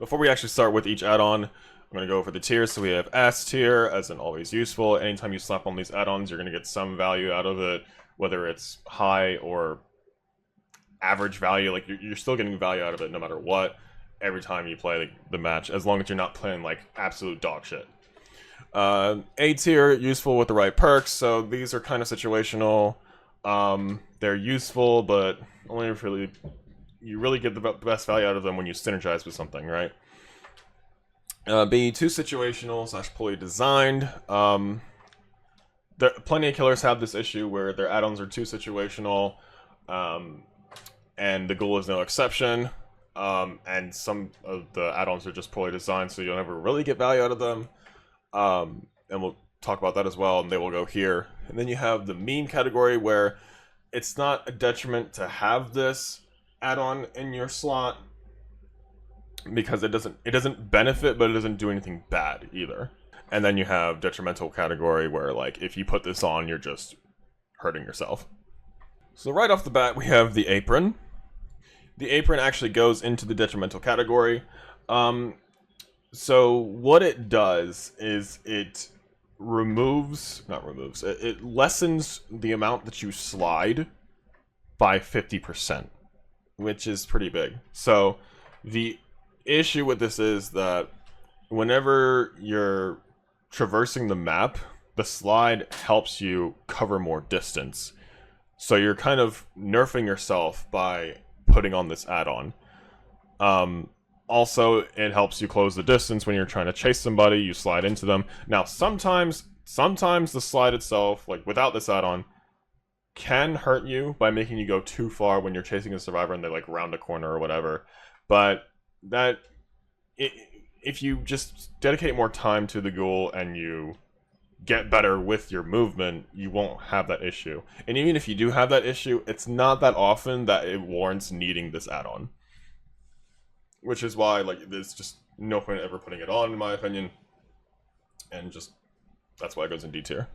Before we actually start with each add-on, I'm going to go over the tiers. So we have S tier, as in always useful. Anytime you slap on these add-ons, you're going to get some value out of it, whether it's high or average value. Like, you're still getting value out of it no matter what, every time you play the match, as long as you're not playing, like, absolute dog shit. A tier, useful with the right perks, so these are kind of situational. They're useful, but only if you really get the best value out of them when you synergize with something, right? B, too situational / poorly designed. Plenty of killers have this issue where their add-ons are too situational, and the Ghoul is no exception. And some of the add-ons are just poorly designed, so you'll never really get value out of them. And we'll talk about that as well, and they will go here. And then you have the meme category, where it's not a detriment to have this add-on in your slot, because it doesn't benefit, but it doesn't do anything bad either. And then you have detrimental category, where, like, if you put this on, you're just hurting yourself. So right off the bat, we have the apron. The apron actually goes into the detrimental category. So what it does is it it lessens the amount that you slide by 50%, which is pretty big. So the issue with this is that whenever you're traversing the map, the slide helps you cover more distance. So you're kind of nerfing yourself by putting on this add-on. Also, it helps you close the distance when you're trying to chase somebody. You slide into them. Now, sometimes the slide itself, like without this add-on, can hurt you by making you go too far when you're chasing a survivor and they like round a corner or whatever. But if you just dedicate more time to the Ghoul and you get better with your movement, you won't have that issue. And even if you do have that issue, it's not that often that it warrants needing this add-on. Which is why, like, there's just no point ever putting it on, in my opinion. And just, that's why it goes in D tier.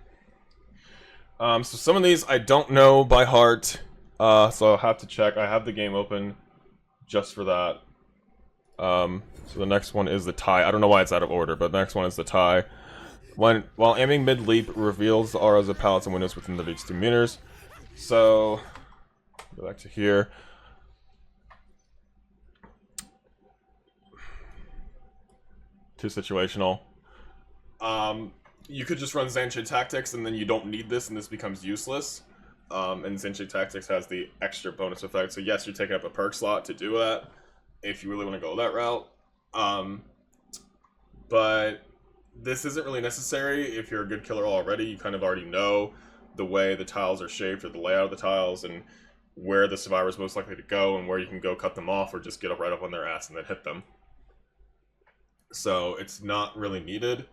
So some of these I don't know by heart, so I'll have to check. I have the game open just for that. So the next one is the tie. I don't know why it's out of order, but the next one is the tie. While aiming mid-leap, reveals the auras of pallets and windows within the reach 2 meters. So, go back to here. Too situational. You could just run Zanche Tactics and then you don't need this and this becomes useless. And Zanche Tactics has the extra bonus effect. So yes, you're taking up a perk slot to do that if you really want to go that route. But this isn't really necessary if you're a good killer already. You kind of already know the way the tiles are shaped or the layout of the tiles and where the survivor is most likely to go and where you can go cut them off or just get up right up on their ass and then hit them. So it's not really needed.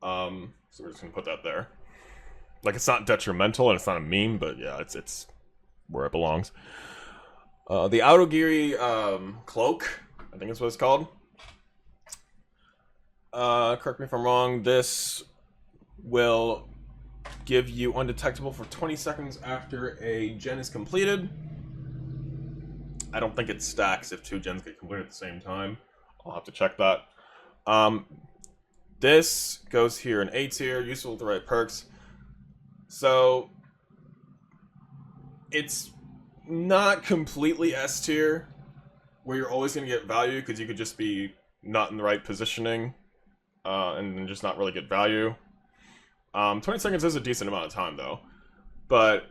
So we're just gonna put that there. Like, it's not detrimental and it's not a meme, but yeah, it's where it belongs. The Autogiri cloak, I think that's what it's called. Correct me if I'm wrong. This will give you undetectable for 20 seconds after a gen is completed. I don't think it stacks if 2 gens get completed at the same time. I'll have to check that. This goes here in A tier, useful with the right perks. So it's not completely S tier, where you're always going to get value, because you could just be not in the right positioning, and just not really get value. 20 seconds is a decent amount of time, though. But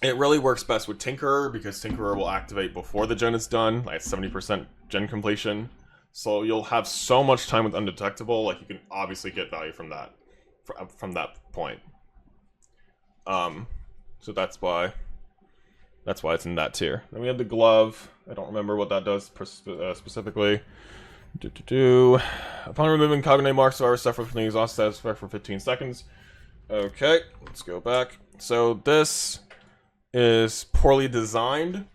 it really works best with Tinkerer, because Tinkerer will activate before the gen is done, like 70% gen completion. So you'll have so much time with undetectable, like you can obviously get value from that point. So that's why it's in that tier. Then we have the glove. I don't remember what that does specifically. Upon removing cognate marks, survivor suffer from the exhaust status effect for 15 seconds. Okay, let's go back. So this is poorly designed.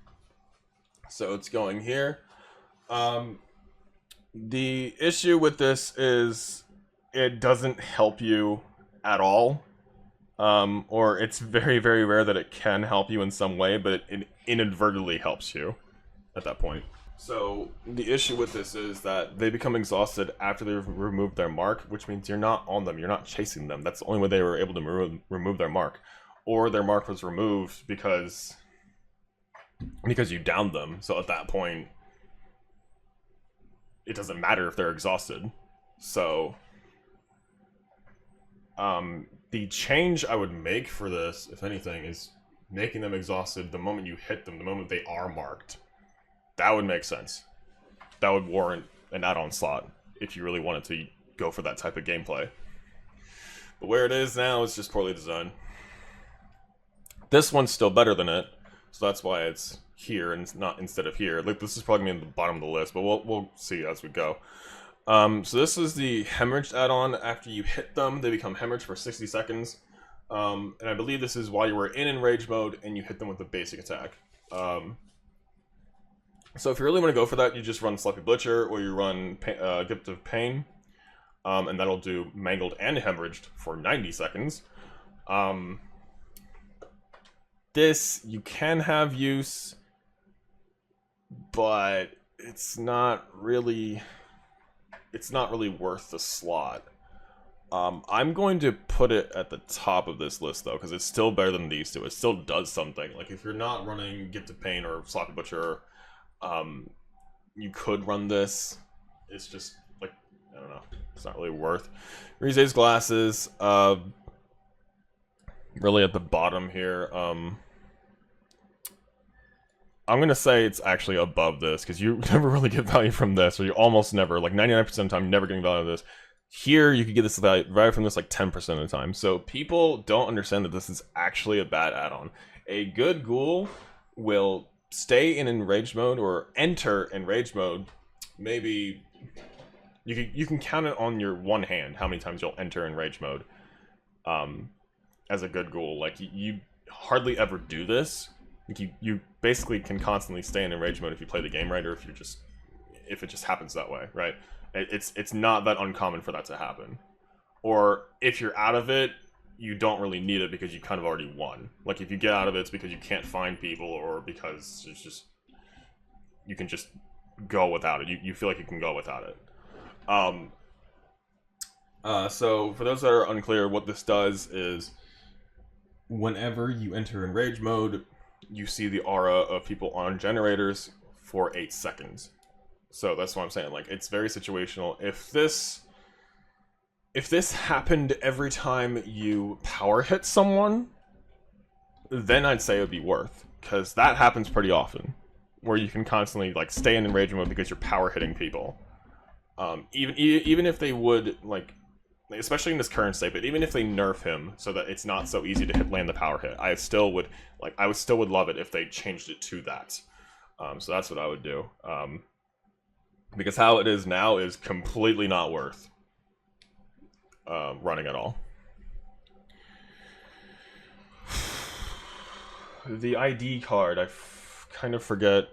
So it's going here. The issue with this is it doesn't help you at all. Or it's very, very rare that it can help you in some way, but it inadvertently helps you at that point. So the issue with this is that they become exhausted after they've removed their mark, which means you're not on them, you're not chasing them. That's the only way they were able to remove their mark. Or their mark was removed because you downed them. So at that point, it doesn't matter if they're exhausted. So the change I would make for this, if anything, is making them exhausted the moment you hit them, the moment they are marked. That would make sense. That would warrant an add-on slot if you really wanted to go for that type of gameplay. But where it is now is just poorly designed. This one's still better than it, so that's why it's here and not instead of here. Like, this is probably gonna be in the bottom of the list, but we'll see as we go. So this is the hemorrhaged add-on. After you hit them, they become hemorrhaged for 60 seconds. And I believe this is while you were in enrage mode and you hit them with the basic attack. So if you really want to go for that, you just run Sloppy Butcher or you run Gift of Pain. And that'll do Mangled and Hemorrhaged for 90 seconds. This, you can have use, but it's not really worth the slot. I'm going to put it at the top of this list, though, because it's still better than these two. It still does something. Like, if you're not running Gift of Pain or Sloppy Butcher, you could run this. It's just, like, I don't know. It's not really worth. Rize's Glasses, really at the bottom here. I'm going to say it's actually above this, because you never really get value from this, or you almost never, like 99% of the time, you're never getting value out of this. Here, you could get this value from this like 10% of the time. So people don't understand that this is actually a bad add-on. A good Ghoul will stay in enraged mode or enter enraged mode. Maybe you can count it on your one hand how many times you'll enter enraged mode. As a good Ghoul, like you hardly ever do this. Like you basically can constantly stay in enraged mode if you play the game right, or if it just happens that way, right? It's not that uncommon for that to happen. Or if you're out of it, you don't really need it because you kind of already won. Like, if you get out of it, it's because you can't find people, or because it's just you can just go without it. You feel like you can go without it. So for those that are unclear, what this does is whenever you enter enrage mode, you see the aura of people on generators for 8 seconds. So that's what I'm saying. Like, it's very situational. If this happened every time you power hit someone, then I'd say it would be worth, because that happens pretty often, where you can constantly like stay in enrage mode because you're power hitting people. Even if they would, like, especially in this current state, but even if they nerf him so that it's not so easy to land the power hit, I still would love it if they changed it to that. So that's what I would do. Because how it is now is completely not worth running at all. The ID card, I kind of forget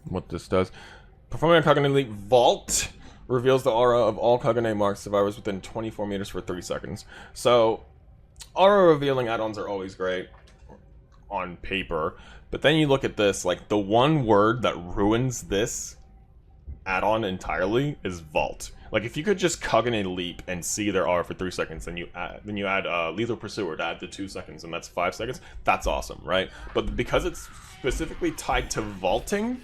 what this does. Performing a Kagane Elite Vault reveals the aura of all Kagane marked survivors within 24 meters for 3 seconds. So, aura revealing add-ons are always great on paper, but then you look at this, like, the one word that ruins this add-on entirely is Vault. Like, if you could just Kagane Leap and see their aura for 3 seconds, then you add Lethal Pursuer to add to 2 seconds, and that's 5 seconds, that's awesome, right? But because it's specifically tied to vaulting,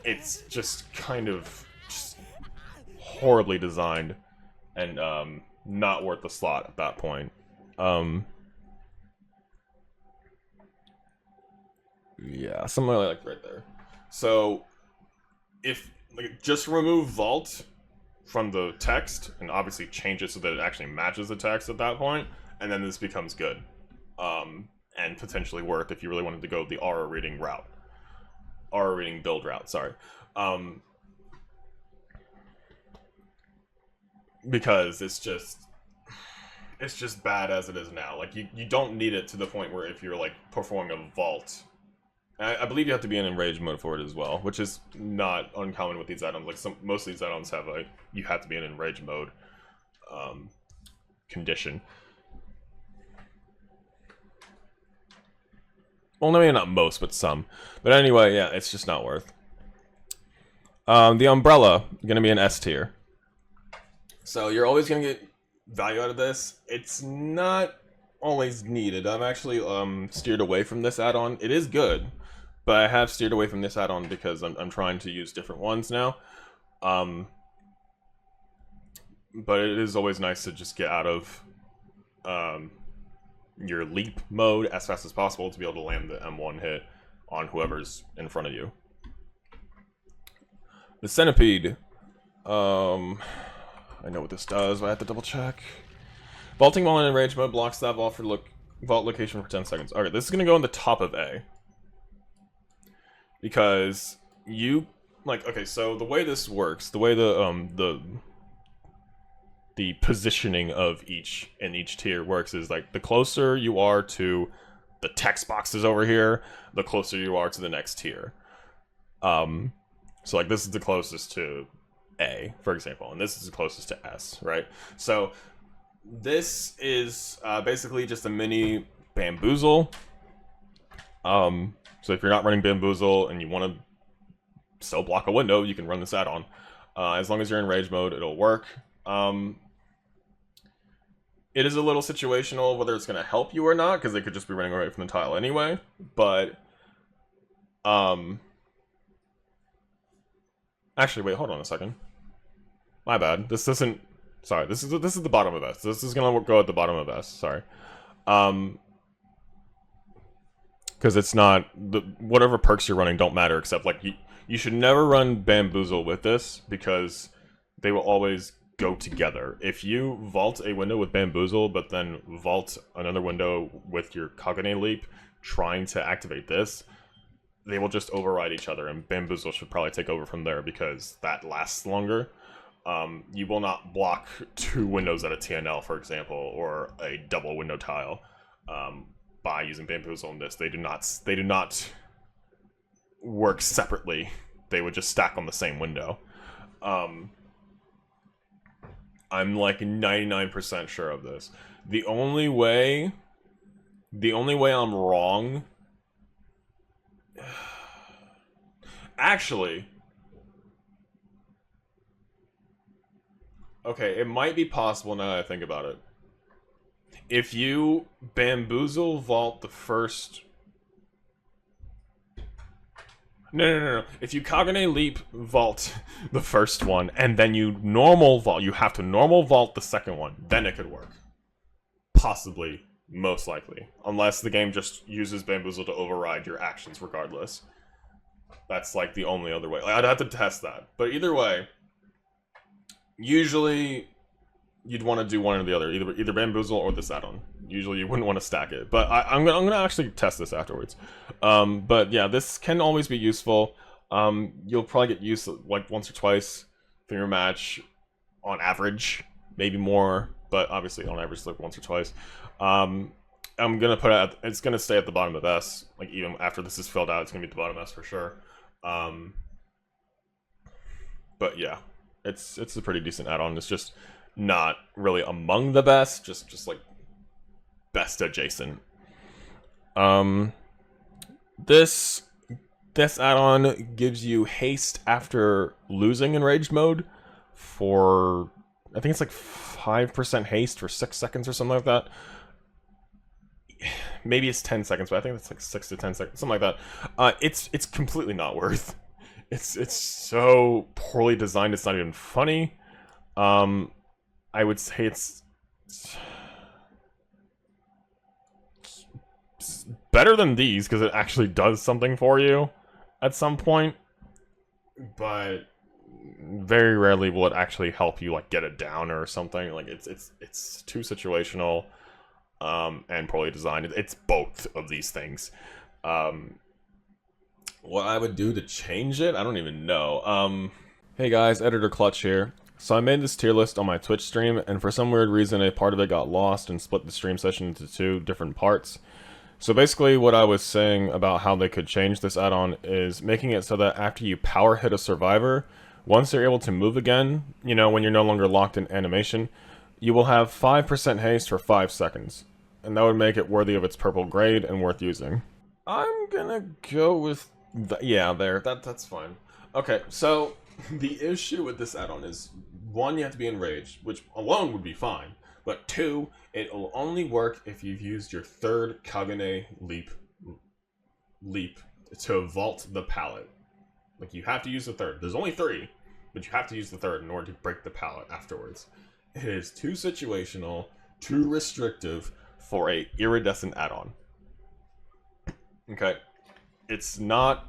it's just kind of just horribly designed and not worth the slot at that point. Yeah, something like right there. So if like just remove Vault from the text and obviously change it so that it actually matches the text at that point, and then this becomes good. And potentially worth if you really wanted to go the aura reading route. Aura reading build route, sorry. Because it's just bad as it is now. Like, you don't need it to the point where if you're like performing a vault, I believe you have to be in enrage mode for it as well, which is not uncommon with these add-ons. Like, most of these add-ons have a you have to be in enrage mode condition. Well, maybe not most, but some. But anyway, yeah, it's just not worth. The umbrella going to be an S tier. So you're always going to get value out of this. It's not always needed. I've actually steered away from this add-on. It is good, but I have steered away from this add-on because I'm trying to use different ones now. But it is always nice to just get out of your leap mode as fast as possible to be able to land the M1 hit on whoever's in front of you. The centipede. I know what this does, but I have to double check. Vaulting while in rage mode blocks that vault location for 10 seconds. Okay, this is gonna go on the top of A. Because you okay, so the way this works, the way the positioning of each tier works is like the closer you are to the text boxes over here, the closer you are to the next tier. So like this is the closest to A, for example, and this is the closest to S, right? So this is basically just a mini bamboozle. So if you're not running bamboozle and you want to still block a window, you can run this add-on. As long as you're in rage mode, it'll work. It is a little situational whether it's going to help you or not, because they could just be running away from the tile anyway. But actually, wait, hold on a second. My bad. This isn't. Sorry, this is the bottom of S. This is gonna go at the bottom of S. Sorry, because it's not whatever perks you're running don't matter, except like you should never run bamboozle with this because they will always go together. If you vault a window with bamboozle, but then vault another window with your Kagane leap, trying to activate this, they will just override each other, and bamboozle should probably take over from there because that lasts longer. You will not block 2 windows at a TNL, for example, or a double window tile by using bamboozle in this. They do not work separately. They would just stack on the same window. I'm like 99% sure of this. The only way I'm wrong. Actually, okay, it might be possible now that I think about it. If you bamboozle vault the first... No. If you Kagane leap vault the first one, and then you normal vault, you have to normal vault the second one, then it could work. Possibly, most likely. Unless the game just uses bamboozle to override your actions regardless. That's like the only other way. Like, I'd have to test that. But either way, usually you'd want to do one or the other, either bamboozle or this add-on. Usually you wouldn't want to stack it, but I'm gonna actually test this afterwards. But yeah, this can always be useful. You'll probably get used like once or twice for your match, on average, maybe more, but obviously on average like once or twice. I'm gonna put it it's gonna stay at the bottom of S. Like even after this is filled out, it's gonna be at the bottom of S for sure. But yeah, it's a pretty decent add-on. It's just not really among the best, just like best adjacent. This add-on gives you haste after losing enraged mode for, I think it's like 5% haste for 6 seconds or something like that. Maybe it's 10 seconds, but I think it's like 6 to 10 seconds, something like that. It's completely not worth. It's so poorly designed, it's not even funny. I would say it's better than these because it actually does something for you at some point, but very rarely will it actually help you like get it down or something. Like it's too situational and poorly designed. It's both of these things. What I would do to change it, I don't even know. Hey guys, Editor Clutch here. So I made this tier list on my Twitch stream, and for some weird reason a part of it got lost and split the stream session into 2 different parts. So basically what I was saying about how they could change this add-on is making it so that after you power hit a survivor, once they're able to move again, you know, when you're no longer locked in animation, you will have 5% haste for 5 seconds. And that would make it worthy of its purple grade and worth using. I'm gonna go with yeah, there. That's fine. Okay, so the issue with this add-on is one, you have to be enraged, which alone would be fine. But two, it will only work if you've used your third Kagane leap to vault the pallet. Like, you have to use the third. There's only three, but you have to use the third in order to break the pallet afterwards. It is too situational, too restrictive for a iridescent add-on. Okay, it's not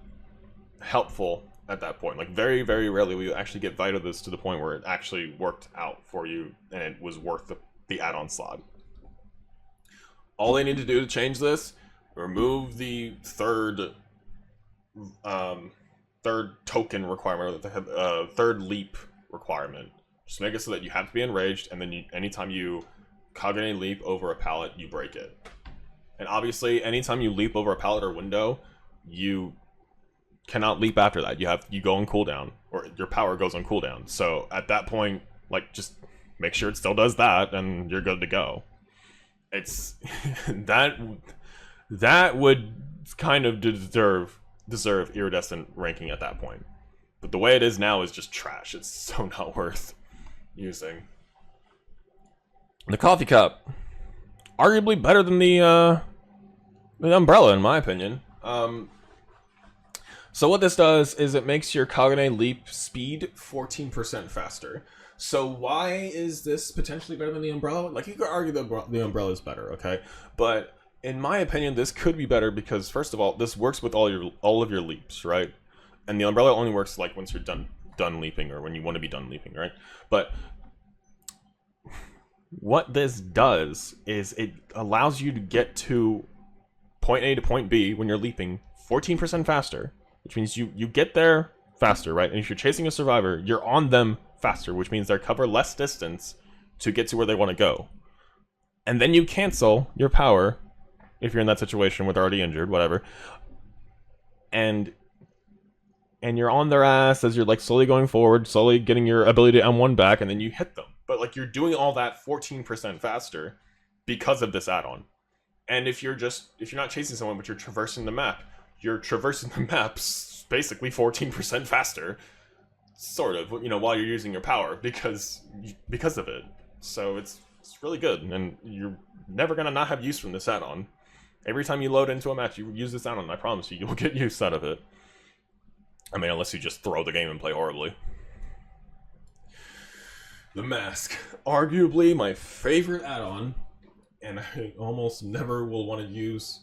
helpful at that point. Like, very, very rarely will you actually get Vita this to the point where it actually worked out for you and it was worth the add-on slot. All they need to do to change this, remove the third token requirement, the third leap requirement. Just make it so that you have to be enraged, and then anytime you Kagane leap over a pallet, you break it. And obviously, anytime you leap over a pallet or window, you cannot leap after that. You go on cooldown, or your power goes on cooldown. So at that point, like, just make sure it still does that, and you're good to go. It's that would kind of deserve iridescent ranking at that point. But the way it is now is just trash. It's so not worth using. The coffee cup, arguably better than the umbrella, in my opinion. So what this does is it makes your Kagane leap speed 14% faster. So why is this potentially better than the umbrella? Like, you could argue the umbrella is better, okay? But in my opinion, this could be better because, first of all, this works with all of your leaps, right? And the umbrella only works like once you're done leaping, or when you want to be done leaping, right? But what this does is it allows you to get to point A to point B when you're leaping 14% faster, which means you get there faster, right? And if you're chasing a survivor, you're on them faster, which means they cover less distance to get to where they want to go. And then you cancel your power if you're in that situation where they're already injured, whatever. And you're on their ass as you're like slowly going forward, slowly getting your ability to M1 back, and then you hit them. But like, you're doing all that 14% faster because of this add-on. And if you're not chasing someone, but you're traversing the map, basically 14% faster, sort of, while you're using your power because of it. So it's really good, and you're never gonna not have use from this add-on. Every time you load into a match, you use this add-on, I promise you'll get use out of it. I mean, unless you just throw the game and play horribly. The mask, arguably my favorite add-on, and I almost never will want to use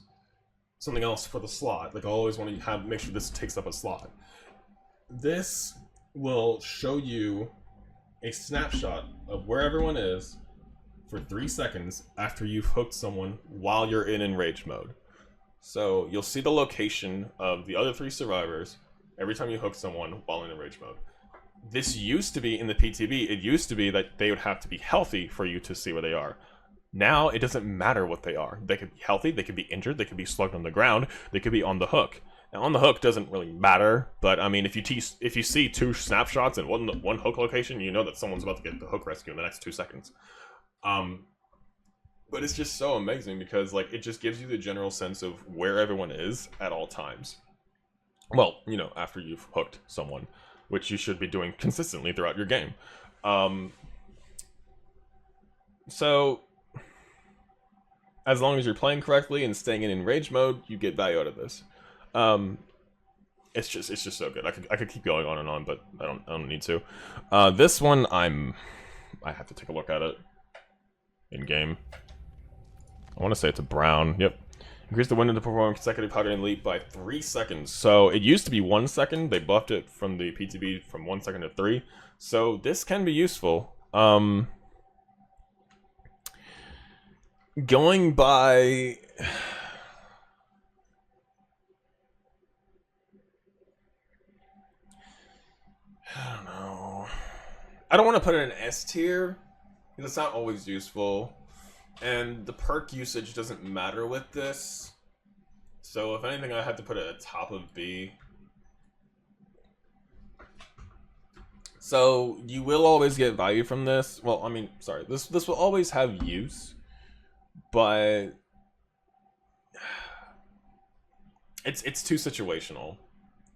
something else for the slot. Like, I always want to make sure this takes up a slot. This will show you a snapshot of where everyone is for 3 seconds after you've hooked someone while you're in enraged mode. So you'll see the location of the other 3 survivors every time you hook someone while in enraged mode. This used to be in the PTB, it used to be that they would have to be healthy for you to see where they are. Now it doesn't matter what they are. They could be healthy, they could be injured, they could be slugged on the ground, they could be on the hook. Now, on the hook doesn't really matter, but I mean, if you see 2 snapshots in one hook location, you know that someone's about to get the hook rescue in the next 2 seconds. But it's just so amazing because, like, it just gives you the general sense of where everyone is at all times. Well, after you've hooked someone, which you should be doing consistently throughout your game. So, as long as you're playing correctly and staying in enraged mode, you get value out of this. It's just so good. I could keep going on and on, but I don't need to. This one I have to take a look at it in game. I want to say it's a brown. Yep. Increase the window to perform consecutive Kagane leap by 3 seconds. So it used to be 1 second. They buffed it from the PTB from 1 second to 3. So this can be useful. Going by... I don't know. I don't want to put it in S tier, because it's not always useful. And the perk usage doesn't matter with this. So if anything, I have to put it at top of B. So you will always get value from this. Well, I mean, sorry, this will always have use, but it's too situational.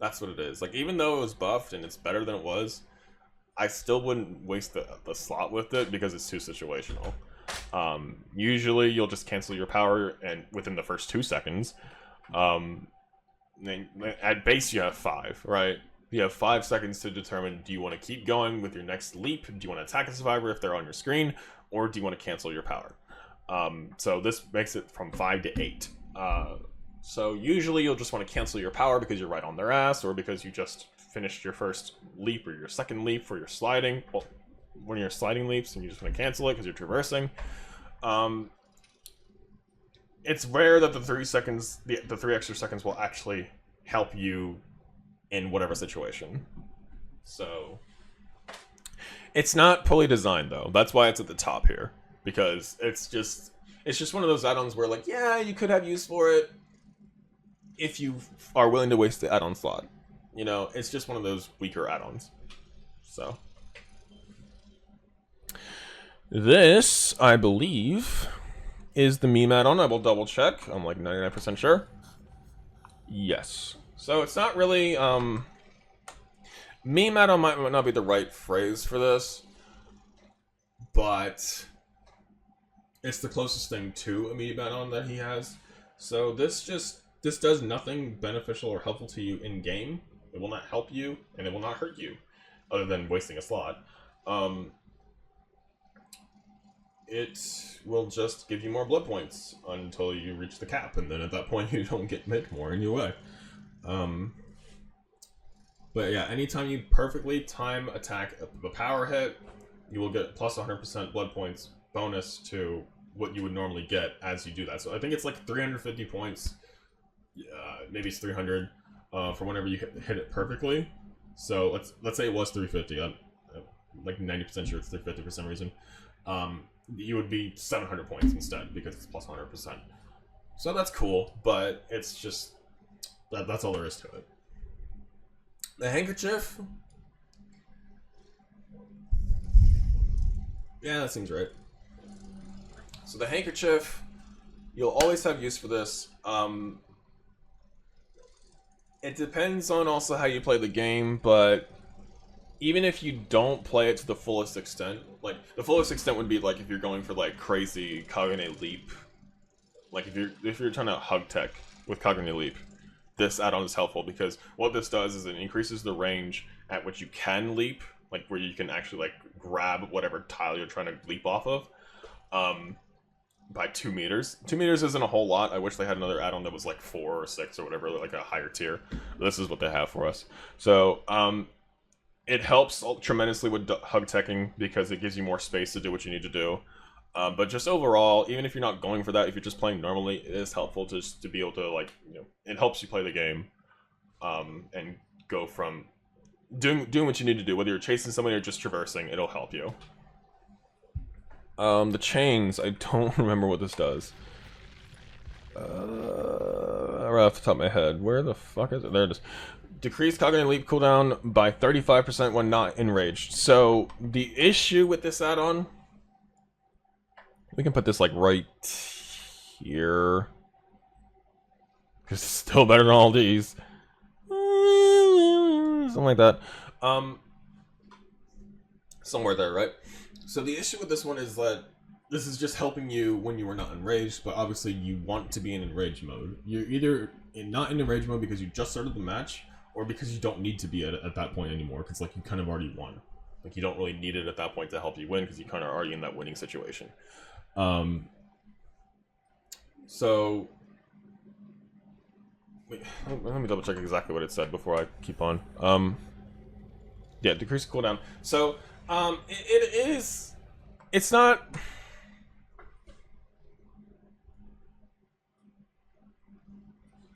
That's what it is. Like, even though it was buffed and it's better than it was, I still wouldn't waste the slot with it because it's too situational. Usually you'll just cancel your power and within the first 2 seconds. At base you have 5, right? You have 5 seconds to determine, do you want to keep going with your next leap? Do you want to attack a survivor if they're on your screen? Or do you want to cancel your power? So this makes it from 5 to 8. So usually you'll just want to cancel your power because you're right on their ass, or because you just finished your first leap or your second leap for your sliding. Well, when you're sliding leaps and you just want to cancel it because you're traversing. It's rare that the 3 seconds, the 3 extra seconds will actually help you in whatever situation. So it's not poorly designed though. That's why it's at the top here, because it's just one of those add-ons where, like, yeah, you could have use for it if you are willing to waste the add-on slot. You know, it's just one of those weaker add-ons. So this, I believe, is the meme add-on. I will double check. I'm like 99% sure. Yes. So it's not really meme add-on might not be the right phrase for this, but it's the closest thing to a meme add-on that he has. So this does nothing beneficial or helpful to you in game. It will not help you and it will not hurt you, other than wasting a slot. It will just give you more blood points until you reach the cap, and then at that point you don't get mid more anyway. But yeah, anytime you perfectly time attack the power hit, you will get plus 100% blood points bonus to what you would normally get as you do that. So I think it's like 350 points, maybe it's 300 for whenever you hit it perfectly. So let's say it was 350. I'm like 90% sure it's 350 for some reason. You would be 700 points instead because it's plus 100%. So that's cool, but it's just that's all there is to it. The handkerchief, yeah, that seems right. So the handkerchief, you'll always have use for this. It depends on also how you play the game, but even if you don't play it to the fullest extent, like the fullest extent would be like if you're going for like crazy Kagane Leap, like if you're trying to hug tech with Kagane Leap, this add-on is helpful because what this does is it increases the range at which you can leap, like where you can actually like grab whatever tile you're trying to leap off of, by 2 meters. 2 meters isn't a whole lot. I wish they had another add-on that was like 4 or 6 or whatever, like a higher tier. This is what they have for us. So it helps tremendously with hug teching because it gives you more space to do what you need to do. But just overall, even if you're not going for that, if you're just playing normally, it is helpful just to be able to, like, you know, it helps you play the game, and go from doing what you need to do, whether you're chasing somebody or just traversing, it'll help you. The chains, I don't remember what this does. Right off the top of my head, where the fuck is it? There it is. Decrease Kagane Leap cooldown by 35% when not enraged. So the issue with this add-on, we can put this like right here, because it's still better than all these. Something like that. Somewhere there, right? So the issue with this one is that this is just helping you when you are not enraged, but obviously you want to be in enraged mode. You're either not in enraged mode because you just started the match, or because you don't need to be at that point anymore, because like you kind of already won. Like you don't really need it at that point to help you win, because you kind of are already in that winning situation. So wait, let me double check exactly what it said before I keep on. Yeah, decrease cooldown. So it's not.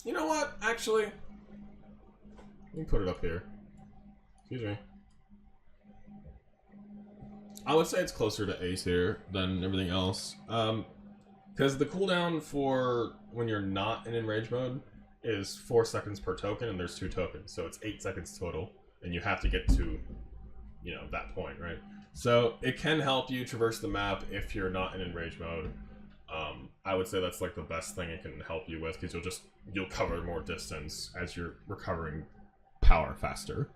You know what? Actually, let me put it up here. Excuse me. I would say it's closer to A tier than everything else. Because the cooldown for when you're not in enrage mode is 4 seconds per token, and there's 2 tokens, so it's 8 seconds total, and you have to get to, you know, that point, right? So it can help you traverse the map if you're not in enrage mode. I would say that's like the best thing it can help you with, because you'll cover more distance as you're recovering power faster.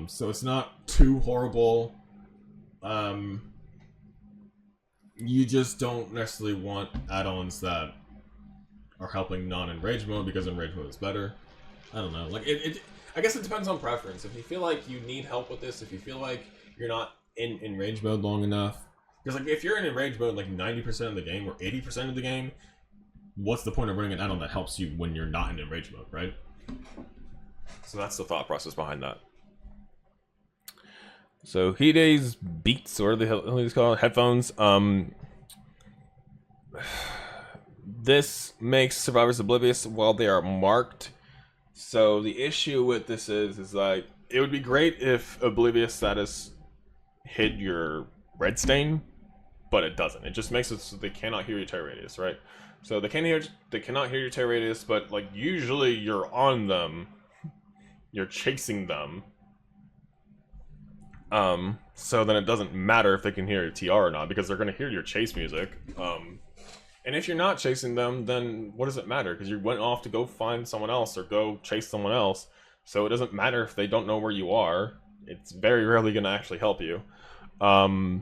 So it's not too horrible. You just don't necessarily want add-ons that are helping non-enrage mode, because enrage mode is better. I don't know. Like I guess it depends on preference. If you feel like you need help with this, if you feel like you're not in enrage mode long enough, because like if you're in enrage mode like 90% of the game or 80% of the game, what's the point of running an add-on that helps you when you're not in enrage mode, right? So that's the thought process behind that. So Hide's Beats, or the hell is called headphones. This makes survivors oblivious while they are marked. So the issue with this is like, it would be great if oblivious status hid your red stain, but it doesn't. It just makes it so they cannot hear your tear radius, right? So they cannot hear your tear radius, but like usually you're on them, you're chasing them. So then it doesn't matter if they can hear your TR or not, because they're going to hear your chase music. And if you're not chasing them, then what does it matter? Because you went off to go find someone else or go chase someone else. So it doesn't matter if they don't know where you are. It's very rarely going to actually help you. So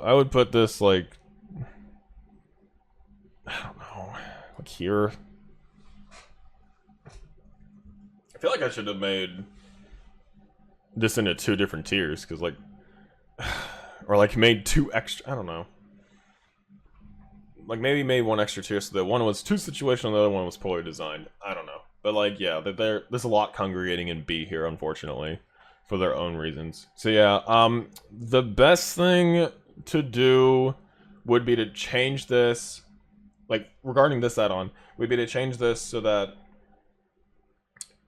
I would put this like, I don't know, like here. I feel like I should have made this into 2 different tiers, because like, or like made 2 extra, I don't know. Like maybe made 1 extra tier so that one was too situational, the other one was poorly designed. I don't know. But like, yeah, there's a lot congregating in B here, unfortunately, for their own reasons. So yeah, the best thing to do would be to change this, like regarding this add-on, would be to change this so that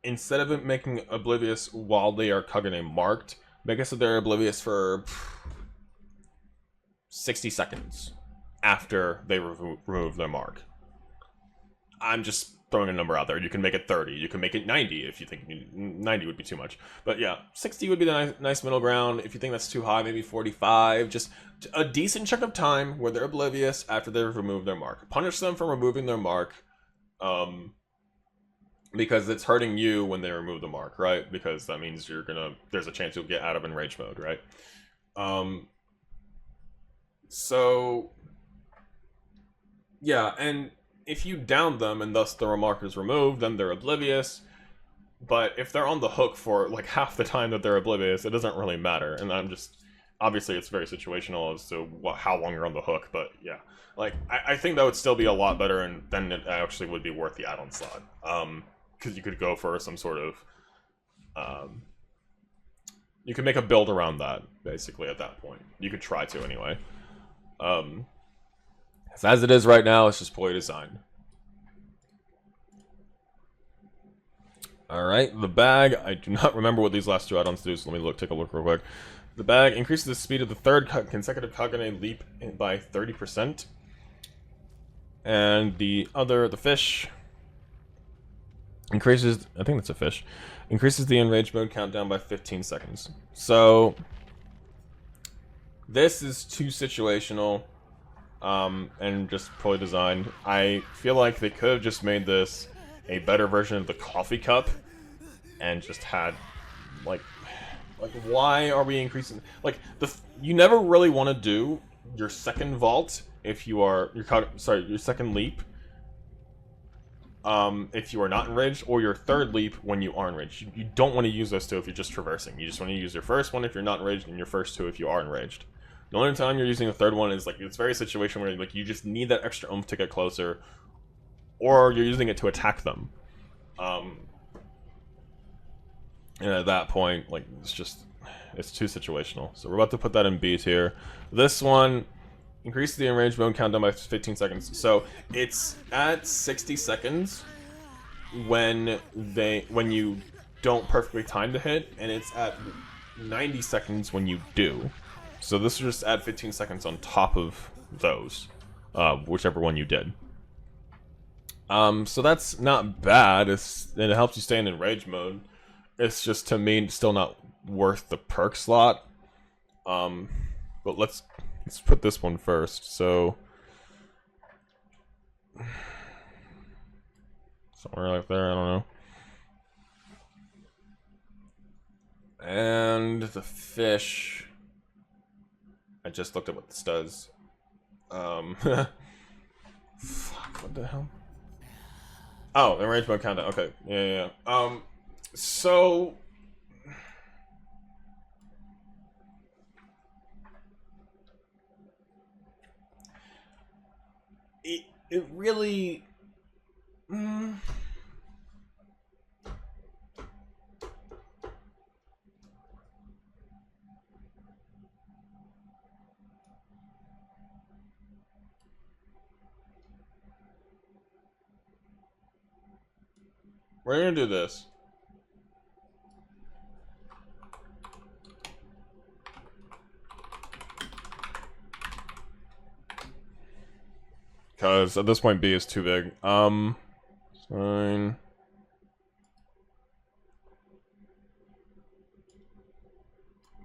instead of it making oblivious while they are Kagane marked, make it so they're oblivious for 60 seconds after they remove their mark. I'm just throwing a number out there. You can make it 30. You can make it 90 if you think 90 would be too much. But yeah, 60 would be the nice middle ground. If you think that's too high, maybe 45. Just a decent chunk of time where they're oblivious after they've removed their mark. Punish them for removing their mark. Because it's hurting you when they remove the mark, right? Because that means there's a chance you'll get out of enrage mode, right? So yeah, and if you down them and thus the remark is removed, then they're oblivious. But if they're on the hook for like half the time that they're oblivious, it doesn't really matter. And obviously it's very situational as to how long you're on the hook, but yeah. Like, I think that would still be a lot better, and then it actually would be worth the add-on slot. Because you could go for some sort of, you could make a build around that, basically, at that point. You could try to, anyway. As it is right now, it's just poorly designed. Alright, the bag, I do not remember what these last 2 add-ons do, so let me take a look real quick. The bag increases the speed of the 3rd consecutive Kagane leap by 30%. And the fish, increases, I think that's a fish, increases the enrage mode countdown by 15 seconds. So, this is too situational, and just poorly designed. I feel like they could have just made this a better version of the coffee cup, and just had, like why are we increasing, like, you never really want to do your second vault if you are, your second leap, if you are not enraged, or your 3rd leap when you are enraged. You don't want to use those 2 if you're just traversing. You just want to use your first one if you're not enraged, and your first 2 if you are enraged. The only time you're using the 3rd one is like, it's very situation where like you just need that extra oomph to get closer, or you're using it to attack them. And at that point, like, it's too situational. So we're about to put that in B tier. This one increases the enrage mode countdown by 15 seconds. So it's at 60 seconds when you don't perfectly time the hit, and it's at 90 seconds when you do. So this will just add 15 seconds on top of those, whichever one you did. So that's not bad. And it helps you stay in enrage mode. It's just, to me, still not worth the perk slot. But let's put this one first. So somewhere like there, I don't know. And the fish. I just looked at what this does. Fuck, what the hell? Oh, enraged mode countdown. Okay, yeah. So it really. We're gonna do this. Because at this point B is too big. Fine.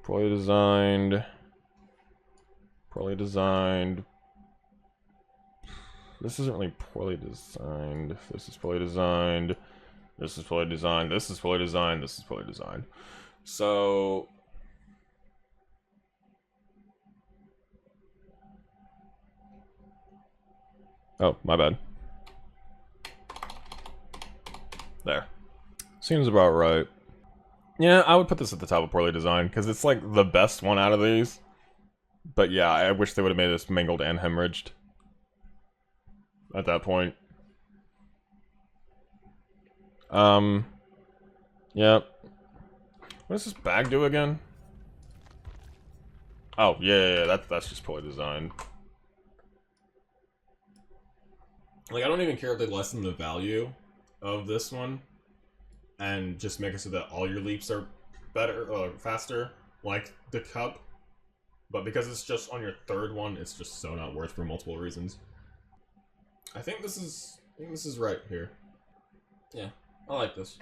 Poorly designed. Poorly designed. This isn't really poorly designed. This is poorly designed. This is poorly designed. This is poorly designed. This is poorly designed. So oh, my bad. There. Seems about right. Yeah, I would put this at the top of poorly designed, because it's like the best one out of these. But yeah, I wish they would have made this mangled and hemorrhaged at that point. Yep. What does this bag do again? Oh, yeah, that's just poorly designed. Like, I don't even care if they lessen the value of this one and just make it so that all your leaps are better or faster, like the cup. But because it's just on your third one, it's just so not worth for multiple reasons. I think this is right here. Yeah, I like this.